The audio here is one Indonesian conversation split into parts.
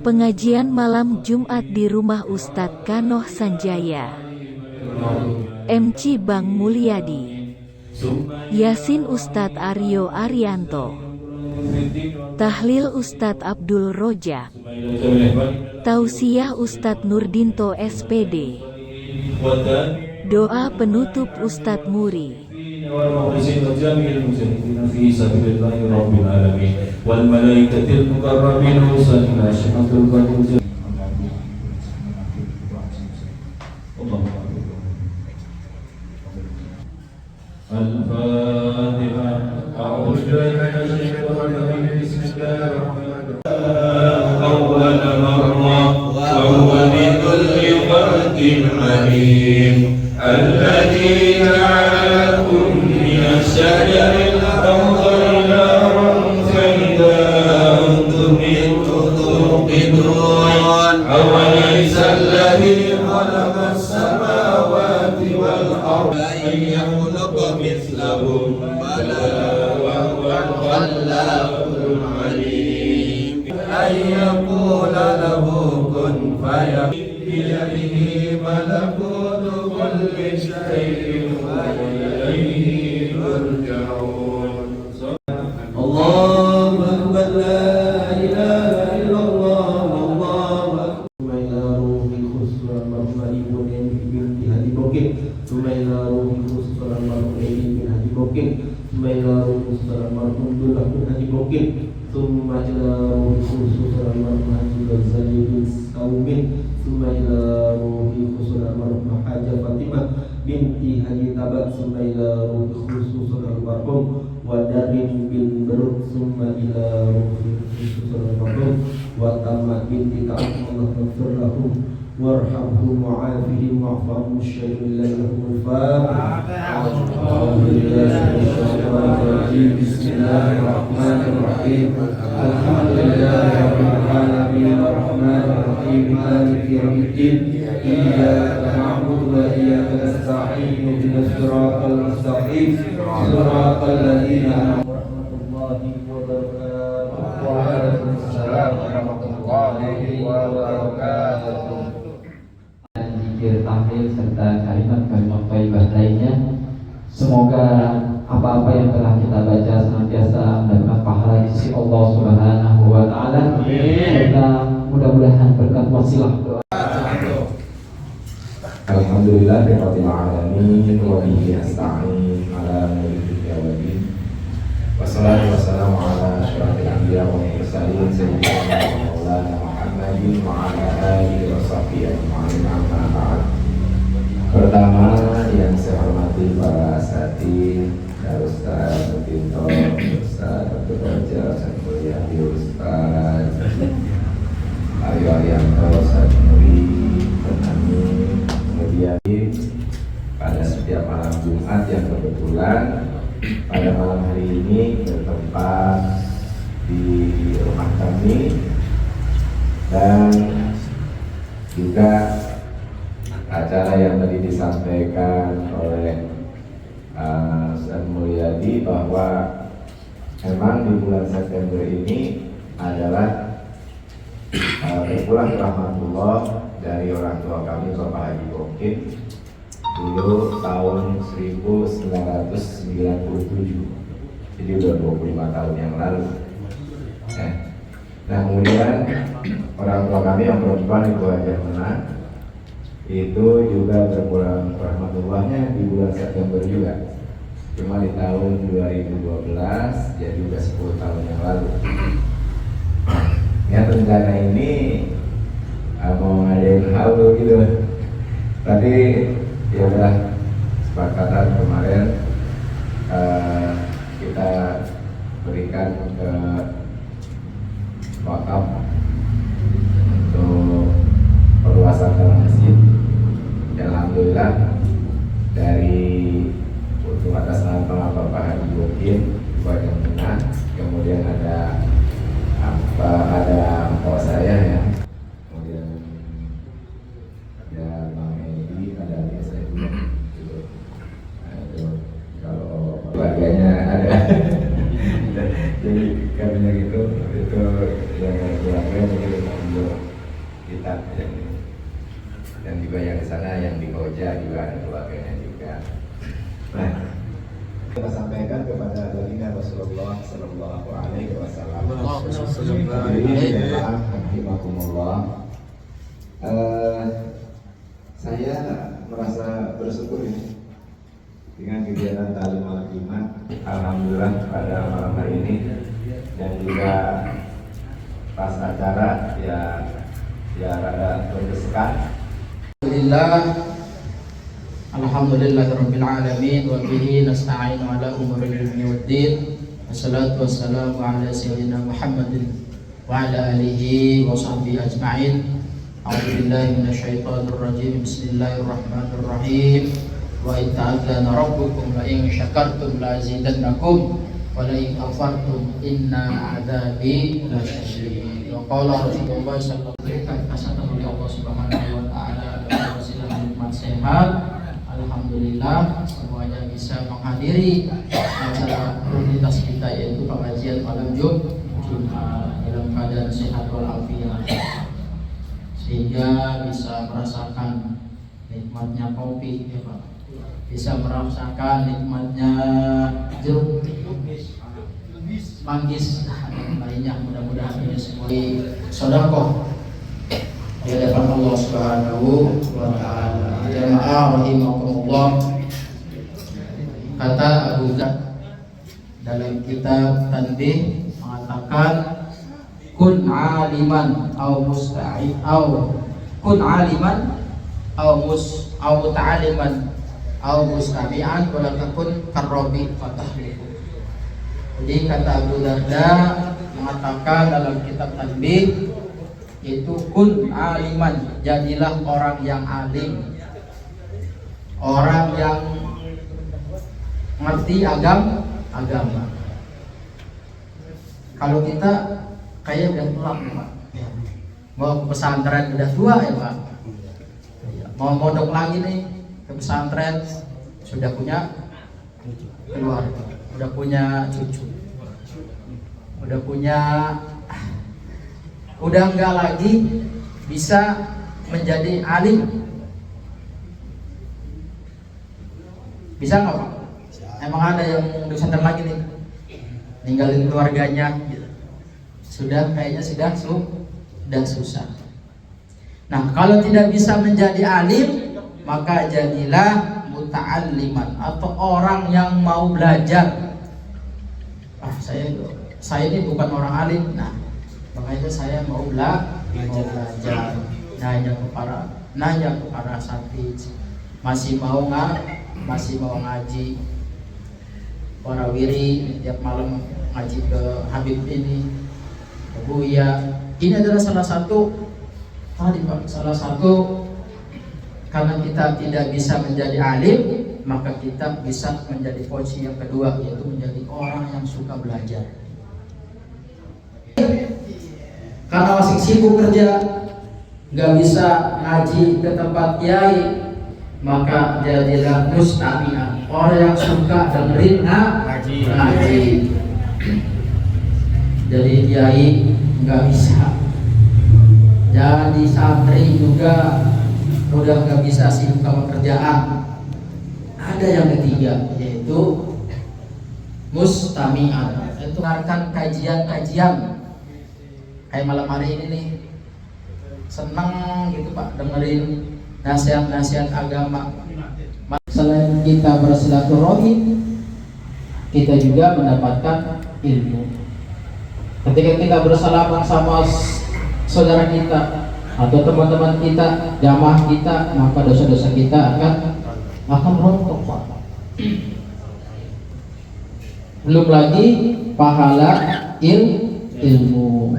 Pengajian malam Jumat di rumah Ustadz Kanoh Sanjaya, MC Bang Mulyadi, Yasin Ustadz Aryo Arianto, Tahlil Ustadz Abdul Rojak, Tausiah Ustadz Nurdinto SPD, doa penutup Ustadz Muri. والمخلصين وجميع المجاهدين في سبيل الله رب العالمين والملائكة المقربين وسائر أشهد القدر الفاتحة. أعوذ بالله من الشيطان الرجيم بسم الله الرحمن الرحيم. أول مرة وهو بكل خلق عليم الذي جعلكم من الشجر الأخضر نارا فإذا أنتم منه توقدون أوليس الذي خلق السماوات والأرض أن يخلق مثلهم بلى وهو الخلاق العليم أن يقول له كن فيكون بيده ملكوت كل شيء وإليه يرجعون. الله أكبر لا إله إلا الله والله أكبر. ثم إلى روح الخسر المرمى بنت هدي بوكين ثم إلى روح الخسر المرمى بن هدي بوكين ثم إلى روح الخسر المرمى بن هدي بوكين ثم إلى روح الخسر المرمى بن Saumin summa ila ruhi khusul almarhum Hajah Fatimah binti Haji Tabak summa ila ruhi khusul almarhum wa Darin bin Beruk summa ila ruhi khusul almarhum wa Tamah binti Ka'ab Allah maghfir lahum warhamhum wa'afihim wa'fahum syai'in lahum al-Fatiha. Bismillahirrahmanirrahim. Alhamdulillahirabbil alamin arrahmanir rahim maliki yaumiddin iyyaka na'budu wa iyyaka nasta'in ihdinas siratal mustaqim siratal ladzina an'amta 'alaihim warahmatullahi wabarakatuh. Waalaikumsalam warahmatullahi wabarakatuh. Zikir tahlil serta kalimat-kalimat thayyibah lainnya. Semoga apa-apa yang telah kita baca senantiasa mendapat pahala di sisi Allah Subhanahu wa taala. Serta mudah-mudahan berkat wasilah doa. Alhamdulillahirabbil alamin wa bihi nasta'in ala nabiyyina waddin. Wassalatu wassalamu ala asyrafil anbiya wal mursalin sayyidina Maulana Muhammadin wa ala alihi wa sahbihi ajma'in amma ba'd. Pertama yang saya hormati para asatidz, Ustaz Nurdinto, Ustaz Abdul Rojak, Ustaz Mulyadi, Ustaz Aryo Arianto, Ustaz Muri, kemudian pada setiap malam Jumat yang kebetulan pada malam hari ini bertempat di rumah kami dan juga acara yang tadi disampaikan oleh Ustaz Mulyadi bahwa memang di bulan September ini adalah berpulang rahmatullah dari orang tua kami Bapak Haji Bokin dulu tahun 1997, jadi udah 25 tahun yang lalu. Nah kemudian orang tua kami yang perempuan Ibu Haja Menang itu juga berpulang rahmatullahnya di bulan September juga, cuma di tahun 2012, jadi udah 10 tahun yang lalu. Ya rencana ini mau ngadain halu gitu, tapi ya udah sepakatan kemarin kita berikan ke wakaf untuk perluasan dalam masjid. Alhamdulillah dari untuk atas nama Bapak Haji Bokin Bapak Menang, kemudian ada empok saya ya, kemudian ada Bang Edi, ada adik saya juga gitu. Nah, itu kalau keluarganya ada jadi kabinet itu yang keluarga Ustaz dan juga yang di sana yang di Koja juga ada keluarganya juga. Nah, kita sampaikan kepada baginda Rasulullah Sallallahu Alaihi Wasallam. Saya merasa bersyukur ya dengan kegiatan talim malam Jumat. Alhamdulillah pada malam hari ini dan juga pas acara ya rada berdesakan. Alhamdulillahirabbil alamin wa bihi nasta'inu ala umuri dunya waddin. Wassalatu wassalamu ala sayyidina Muhammadin wa ala alihi wa sahbihi ajma'in. A'udzu billahi minasyaitonir rajim. Bismillahirrahmanirrahim. Wa in ta'adzana rabbukum la in syakartum la azidannakum wa la in kafartum inna 'adzabi lasyadid. Wa qala Rasulullah sallallahu alaihi wasallam oleh Allah Subhanahu wa taala dalam wasilah nikmat sehat. Alhamdulillah semuanya bisa menghadiri acara rutinitas kita yaitu pengajian malam Jumat dalam keadaan sehat walafiat, sehingga bisa merasakan nikmatnya kopi ya Pak, bisa merasakan nikmatnya jeruk manggis dan lainnya. Mudah-mudahan ini semua sedekah di hadapan Allah Subhanahu wa taala. Jamaah rahimakumullah. Kata Abu Dzar dalam kitab Tanbih mengatakan kun aliman au musta'id au kun aliman au ta'aliman au mustami'an wa la takun karrabi fatahliku. Jadi kata Abu Darda mengatakan dalam kitab Tanbih itu kun aliman, jadilah orang yang alim, orang yang ngerti agama. Kalau kita kayak udah tua Pak, mau ke pesantren udah tua ya Pak, mau mondok lagi nih ke pesantren sudah punya keluarga, udah punya cucu, udah enggak lagi bisa menjadi alim. Bisa nggak Pak? Emang ada yang pesantren lagi nih ninggalin keluarganya gitu. Kayaknya sudah susah. Nah, kalau tidak bisa menjadi alim, maka jadilah muta'alliman atau orang yang mau belajar. Saya ini bukan orang alim. Nah, makanya saya mau belajar. Nanya ke para santri, masih mau ngaji. Para wiri tiap malam ngaji ke Habib ini, ke Buya. Ini adalah salah satu karena kita tidak bisa menjadi alim, maka kita bisa menjadi posisi yang kedua, yaitu menjadi orang yang suka belajar. Karena masih sibuk kerja, nggak bisa ngaji ke tempat kiai, maka jadilah mustami'an, orang yang suka dengerin ngaji. Jadi kiai nggak bisa, jadi santri juga udah nggak bisa sibuk sama kerjaan. Ada yang ketiga, yaitu mustami'an, itu akan kajian kayak malam hari ini nih, seneng gitu Pak dengerin nasihat-nasihat agama. Selain kita bersilaturahim, kita juga mendapatkan ilmu. Ketika kita bersalaman sama saudara kita atau teman-teman kita, jamaah kita, maka dosa-dosa kita akan rontok Pak. Belum lagi pahala ilmu.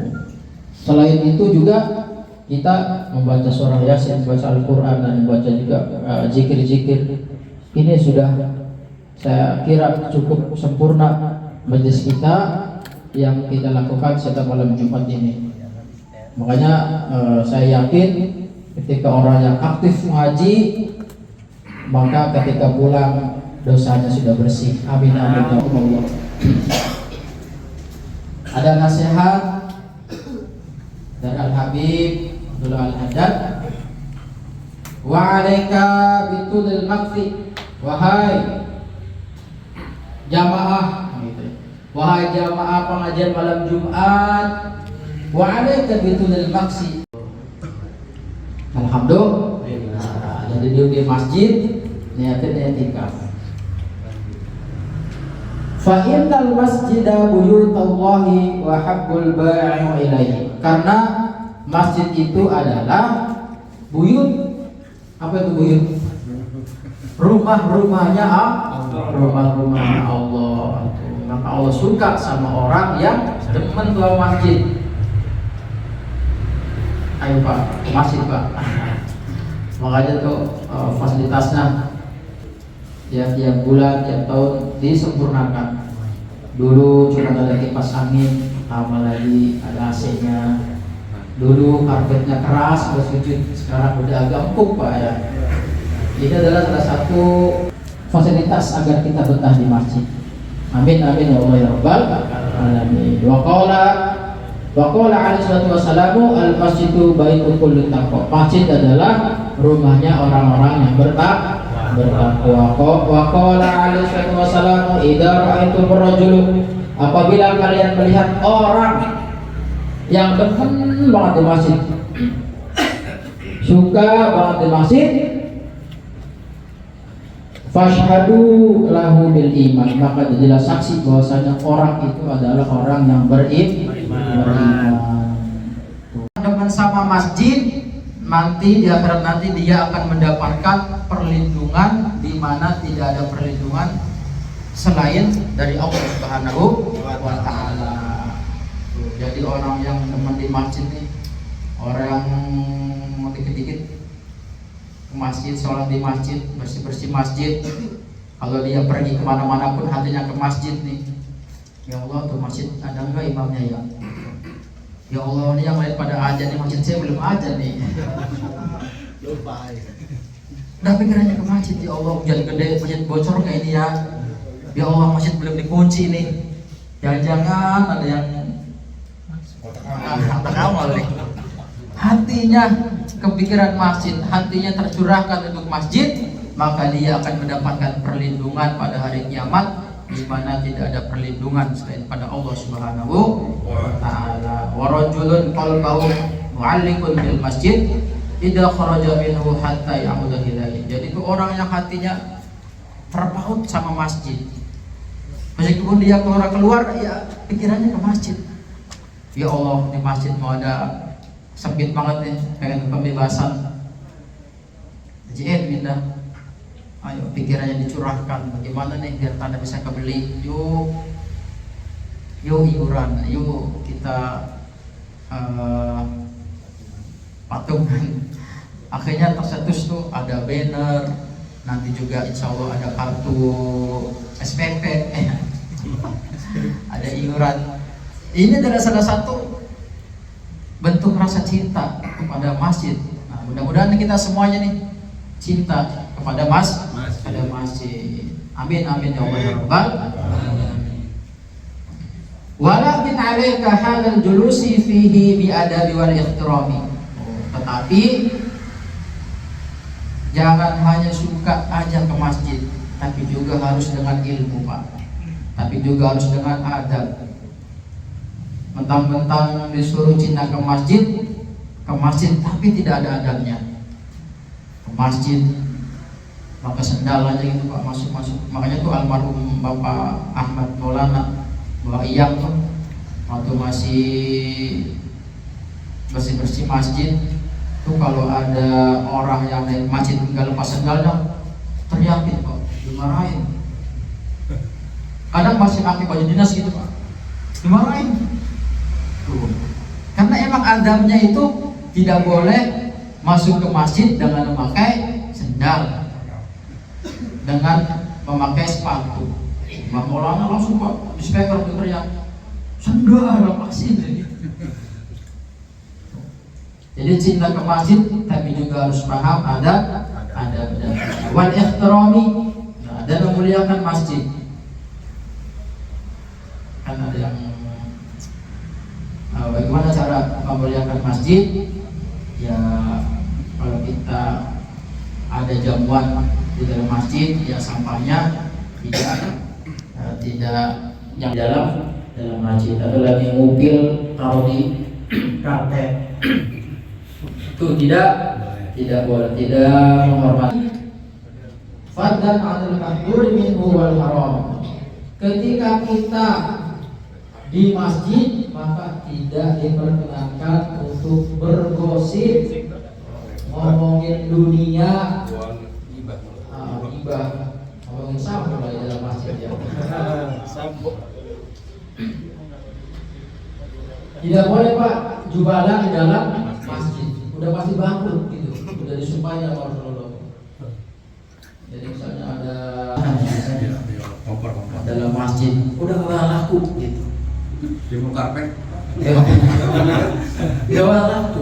Selain itu juga kita membaca surah Yasin, membaca Al-Quran, dan membaca juga zikir-zikir. Ini sudah saya kira cukup sempurna majelis kita yang kita lakukan setiap malam Jumat ini. Makanya saya yakin ketika orang yang aktif mengaji, maka ketika pulang dosanya sudah bersih. Amin amin ya Allah. Ada nasihat dari Al-Habib Abdullah Al-Haddad. Wa 'alaika bitulil maqfi, wahai jamaah gitu. Wahai jamaah pengajian malam Jumat, wa 'alaika bitulil maqsi. Alhamdulillah. Jadi di masjid niatnya i'tikaf. Fa innal masjida buyutallahi wa habbul ba'i'u ilaihi. Karena masjid itu adalah buyut. Apa itu buyut? Rumah-rumahnya rumah-rumahnya Allah. Maka Allah suka sama orang yang demen ke masjid. Ayo Pak, ke masjid Pak. Makanya tuh fasilitasnya tiap bulan, tiap tahun disempurnakan. Dulu cuma ada kipas angin, tambah lagi ada AC-nya. Dulu karpetnya keras, harus sujud. Sekarang udah agak empuk Pak ya. Ini adalah salah satu fasilitas agar kita betah di masjid. Amin amin ya Allah ya Rabbal alamin. Wa qala alaihi salatu wassalamu al masjidu baitul kulli taqwa. Masjid adalah rumahnya orang-orang yang bertakwa. Wa qala alaihi salatu wassalamu idza ra'aitum ar-rajulu, apabila kalian melihat orang yang demen banget di masjid, suka banget di masjid, fashhadu lahu bil iman, maka jadilah saksi bahwasanya orang itu adalah orang yang beriman. Dengan sama masjid, nanti di akhirat nanti dia akan mendapatkan perlindungan di mana tidak ada perlindungan selain dari Allah Subhanahu wa taala. Jadi orang yang teman di masjid nih, orang yang dikit-dikit ke masjid, sholat di masjid, bersih-bersih masjid. Kalau dia pergi kemana-mana pun hatinya ke masjid nih. Ya Allah, tuh masjid ada enggak imamnya ya? Ya Allah, ini yang lain pada ajan di masjid saya belum ajan nih. Udah pikirannya ke masjid, ya Allah, hujan gede, masjid bocor kayak ini ya. Ya Allah, masjid belum dikunci nih. Jangan-jangan ada yang awal nih. Hatinya kepikiran masjid, hatinya tercurahkan untuk masjid, maka dia akan mendapatkan perlindungan pada hari kiamat, di mana tidak ada perlindungan selain pada Allah Subhanahu wa taala. Wa rajulun qalbahu mu'alliqun bil masjid idza kharaja minhu hatta ya'uda ilaihi. Jadi itu orang yang hatinya terpaut sama masjid. Meskipun dia keluar ya pikirannya ke masjid. Ya Allah, di masjid mau ada sempit banget nih, pengen pembebasan. JN pindah. Ayo pikirannya dicurahkan, bagaimana nih biar tanda bisa kebeli. Yuk iuran, yuk kita patungan. Akhirnya tercetus tuh ada banner, nanti juga insya Allah ada kartu SPP, ada iuran. Ini adalah salah satu bentuk rasa cinta kepada masjid. Nah, mudah-mudahan kita semuanya nih cinta kepada pada masjid. Amin amin ya Allah ya Rabbal alamin. Walakin 'alaika halal julusi fihi bi adabi wal ihtirami. Tetapi jangan hanya suka aja ke masjid, tapi juga harus dengan ilmu, Pak. Tapi juga harus dengan adab. Mentang-mentang disuruh cinta ke masjid tapi tidak ada adabnya. Ke masjid pakai sendal aja gitu Pak, masuk. Makanya tuh almarhum Bapak Ahmad Maulana Bapak Iyam tuh waktu masih bersih-bersih masjid tuh, kalau ada orang yang naik masjid nggak lepas sendalnya teriakin Pak, dimarahin. Kadang masih pakai baju dinas gitu Pak, dimarahin. Karena emang adabnya itu tidak boleh masuk ke masjid dengan memakai sendal, dengan memakai sepatu. Imam Maulana langsung Pak di speaker teriak, sendal lepasin. Jadi cinta ke masjid tapi juga harus paham ada wal ihtirami, dan memuliakan masjid. Kan ada yang bagaimana cara memuliakan masjid? ya kalau kita ada jamuan di dalam masjid, ya sampahnya tidak yang dalam masjid. Atau lagi mobil taruh di karpet, itu tidak boleh, tidak menghormati. Fadlan 'anil mahdur minhu wal haram. Ketika kita di masjid, maka tidak diperkenankan untuk bergosip, ngomongin dunia, gibah, ngomongin sampo di dalam masjid ya. Tidak boleh Pak jualan di dalam masjid. Udah pasti bangkrut gitu. Udah disumpahin sama Rasulullah. Jadi misalnya ada dalam masjid, udah nggak laku gitu. Di karpet. Nggak laku.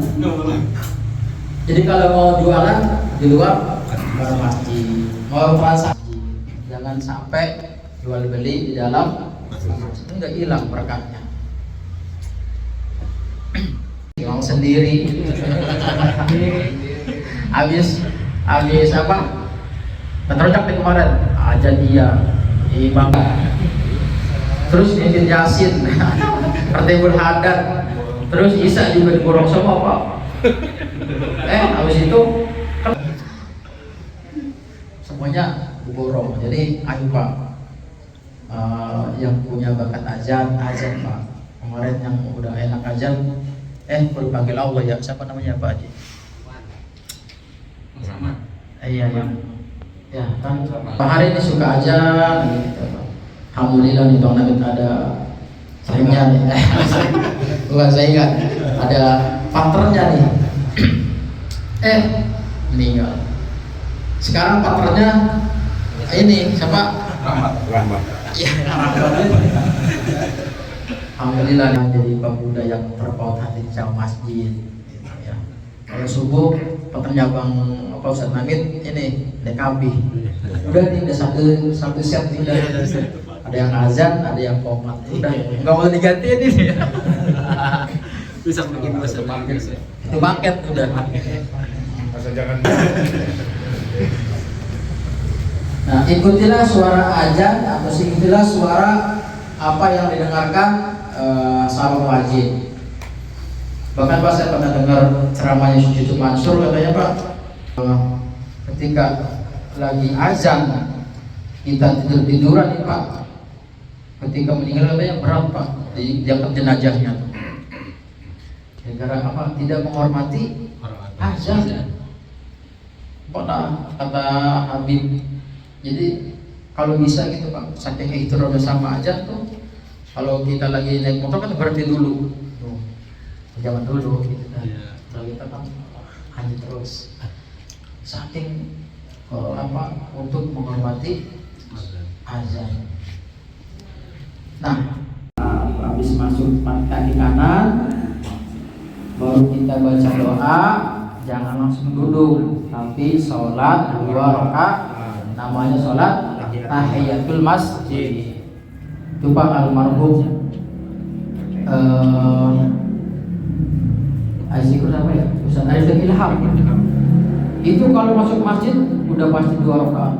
Jadi kalau mau jualan di luar masjid, mau transaksi, jangan sampai jual beli di dalam masjid, nggak hilang berkahnya. Yang sendiri, habis apa? Terojak di kemarin, aja dia, imam, terus mimpin Yasin, Tertibul Hadat, terus Isa juga diborong semua Pak. Habis itu semuanya diborong. Jadi ayo Pak, yang punya bakat azan Pak. Kemarin yang udah enak azan, baru panggil Allah ya. Siapa namanya Pak Haji? Iya yang ya kan Pak Hari ini suka azan gitu. Alhamdulillah nih Bang Nabi ada seringnya nih. Bukan saya ingat ada partnernya nih. Meninggal. Sekarang partnernya ini siapa? Rahmat. Iya, alhamdulillah jadi pemuda yang terpaut hati sama masjid. Gitu, ya. Kalau subuh partnernya Bang Ustaz Namit ini DKB. Udah nih udah satu set nih udah. Ada yang azan, ada yang komat. Udah nggak mau digantiin ini. Bisa bikin bahasa paket sih. Itu paket udah. Jangan. Nah, ikutilah suara azan atau ikutilah suara apa yang didengarkan sahabat wajib. Bahkan Pak saya pernah dengar ceramahnya Syekh Mansur, katanya Pak, ketika lagi azan kita tiduran nih Pak, ketika meninggal katanya berat Pak, diangkat jenazahnya tuh. Gara-gara apa? Tidak menghormati azan. Kata Habib. Jadi kalau bisa gitu Pak, saking ihtiramnya sama azan tuh, kalau kita lagi naik motor kan berhenti dulu. Tuh. Jangan dulu gitu kan. Kalau kita kan hanya terus. Saking untuk menghormati azan. Nah, habis masuk kaki kanan, baru kita baca doa. Jangan langsung duduk, tapi sholat 2 rakaat, namanya sholat tahiyatul masjid. Itu Pak almarhum Azikur apa ya? Ustaz Arif Ilham. Itu kalau masuk masjid udah pasti 2 rakaat.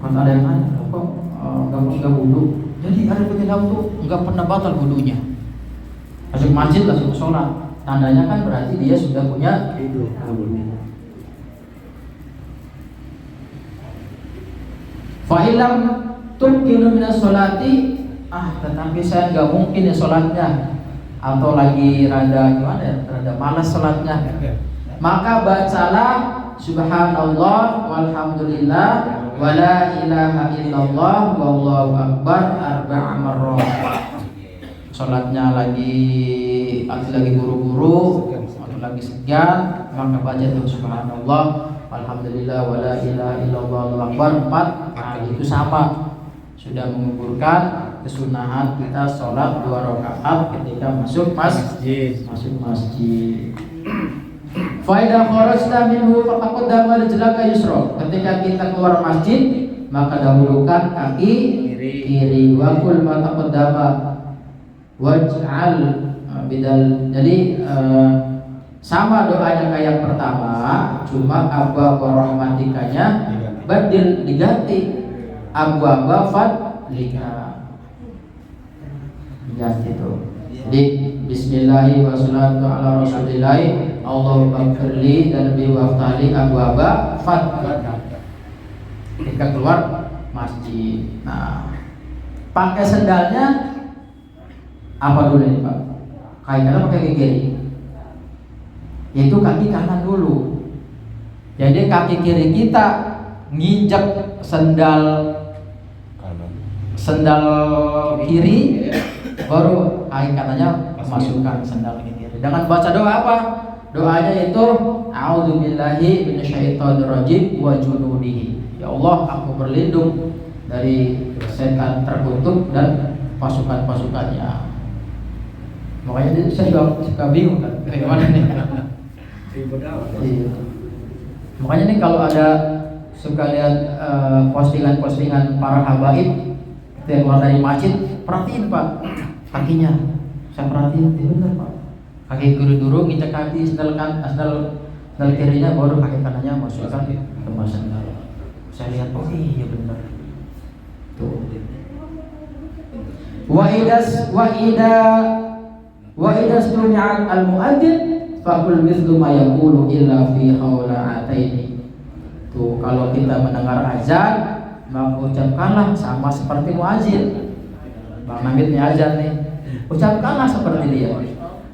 Kalau ada yang nanya, kok nggak wudu? Jadi Arif Ilham tuh nggak pernah batal wudunya. Masuk masjid langsung sholat. Tandanya kan berarti dia sudah punya wudu. Fa'ilam tumkinu minas sholati, tetapi saya nggak mungkin ya sholatnya, atau lagi rada gimana ya, rada malas sholatnya, maka bacalah subhanallah walhamdulillah wala ilaha illallah wallahu akbar 4 marrat. Sholatnya lagi buru-buru atau lagi segan, maka baca itu subhanallah alhamdulillah wala ilaha illallah wallahu akbar 4 kali. Itu sama, sudah mengumpulkan kesunahan kita sholat 2 rakaat ketika masuk masjid. Faidah kharajta minhu faqaddama rijlaka yusra. Ketika kita keluar masjid, maka dahulukan kaki kiri. Wa kul ma taqaddama waj'al bidal. Jadi Sama doanya kayak yang pertama, cuma abwa rahmatikanya badil diganti abwa fadlika. Diganti tuh. Jadi bismillahi wa salatu ala rasulillahi Allahumma firli dan biwaftali abwa fadlika. Ketika keluar masjid. Nah, pakai sendalnya apa dulu nih Pak? Kaki kanan pakai kaki kiri? Yaitu kaki kanan dulu. Jadi kaki kiri kita nginjek sendal kiri, baru kaki kanannya masukkan sendal kiri. Dengan baca doa apa? Doanya itu a'udzubillahi minasyaitonirrajim wa junudihi. Ya Allah, aku berlindung dari setan terkutuk dan pasukan-pasukannya. Makanya saya juga suka bingung kan, bagaimana nih? Iya. Makanya nih kalau ada suka lihat postingan-postingan para habaib yang keluar dari masjid, perhatiin Pak kakinya. Saya perhatiin, benar Pak. Kaki kiri dulu nginjak kaki, sendal kirinya, baru kaki kanannya masukkan ke sendal. Saya lihat, oh iya benar. Tuh. Wa idza stumi'at al-mu'adzin faqul mithlu ma yaqulu illa fi hawla'ataini. Tuh, kalau kita mendengar azan, maka ucapkanlah sama seperti muadzin. Bang Namit nih azan nih. Ucapkanlah seperti dia.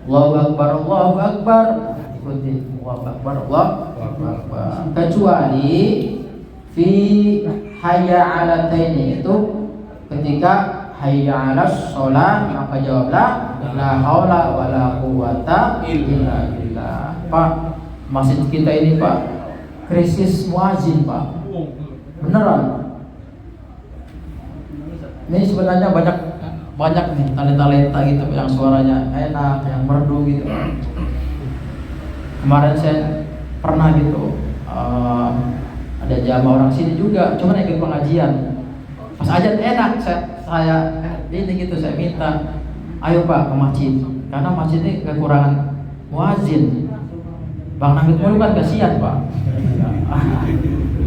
Allahu akbar, Allahu akbar. Ikuti Allahu akbar, Allahu akbar. Kecuali fi hayya 'alataini itu ketika hayya 'alas shalah, maka jawablah la haula wala quwata illa billah. Pak, masjid kita ini Pak krisis muazin Pak. Beneran. Ini sebenarnya banyak nih talenta gitu yang suaranya enak, yang merdu gitu. Kemarin saya pernah gitu ada jamaah orang sini juga, cuman ikut pengajian. Pas azan enak, saya minta, ayo Pak ke masjid, karena masjid ini kekurangan muazin. Bang Namit mulu kan kasihan Pak.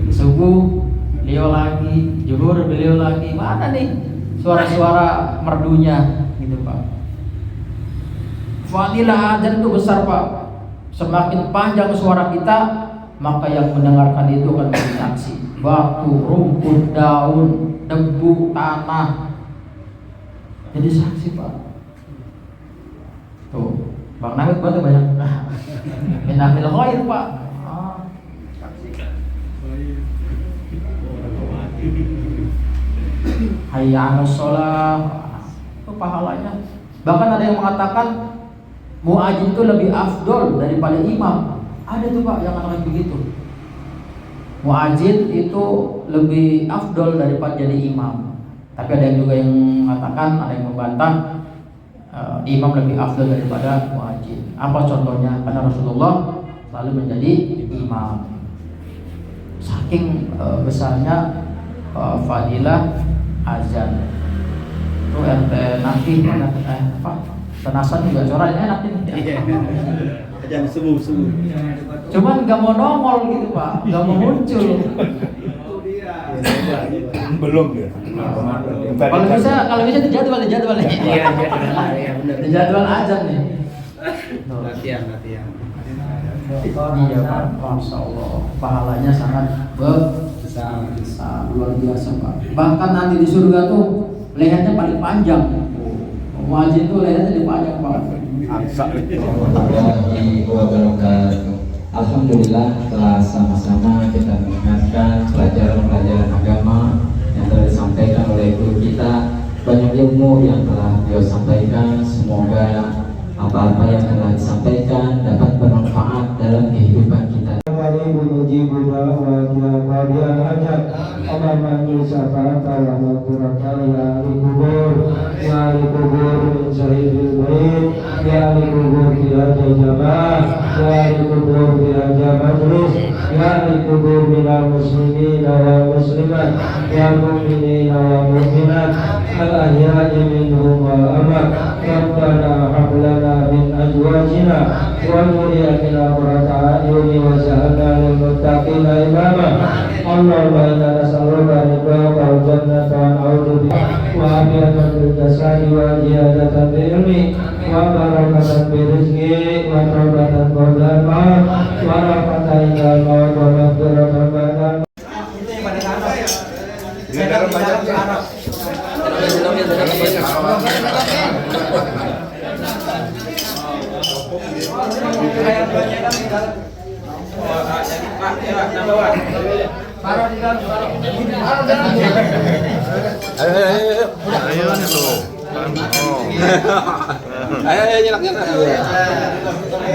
Subuh beliau lagi, zuhur beliau lagi, mana nih suara-suara merdunya gitu Pak. Fadilah azan itu besar Pak. Semakin panjang suara kita, maka yang mendengarkan itu akan menjadi saksi. Batu, rumput, daun, debu, tanah, jadi saksi Pak. Tuh, Bang Namit banyak minamil khair Pak. Hayya 'alas shalah, itu pahalanya. Bahkan ada yang mengatakan muadzin itu lebih afdol daripada imam. Ada tuh Pak yang mengatakan begitu. Muadzin itu lebih afdol daripada jadi imam. Tapi ada yang juga yang mengatakan, ada yang membantah imam lebih afdol daripada muadzin. Apa contohnya? Karena Rasulullah selalu menjadi imam. Saking besarnya fadilah azan. Itu RT nanti Tenasan juga coraknya enak ini. Iya. Azan subuh. Cuman nggak mau nongol gitu Pak, nggak mau muncul. Belum ya. Kalau bisa dijadwal. Iya benar. Dijadwal azan nih. Latihan. Iya Pak, Masya Allah, pahalanya sangat besar, luar biasa Pak. Bahkan nanti di surga tuh lehernya paling panjang. Muadzin tuh lehernya paling panjang Pak. Warahmatullahi wabarakatuh. Alhamdulillah telah sama-sama kita mendengarkan pelajaran-pelajaran agama yang telah disampaikan oleh guru kita. Banyak ilmu yang telah beliau sampaikan. Semoga apa-apa yang telah disampaikan dapat bermanfaat dalam kehidupan kita. Ya jamaah ya likubur bihaja majlis ya likubur minal muslimina wal muslimat ya mu'minina wa mu'minat al-ahya'i minhum wal amat Rabbana hablana min ajwajina wa dhurriyyatina qurrata a'yuni waj'alna lil muttaqina imama Allahumma inna nas'aluka ridhaka wal jannata wa na'udzu bika wa afiyatan fil jasadi wa ziyadatan fil ilmi wa barakatan fil rizqi wa tawbatan qabla al-maut wa rahmatan indal maut wa maghfiratan ba'da Ayo nyelak-nyelak.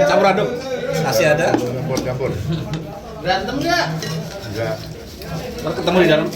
Campur aduk. Nasi ada. Campur. Berantem enggak? Enggak. Ntar ketemu di dalam.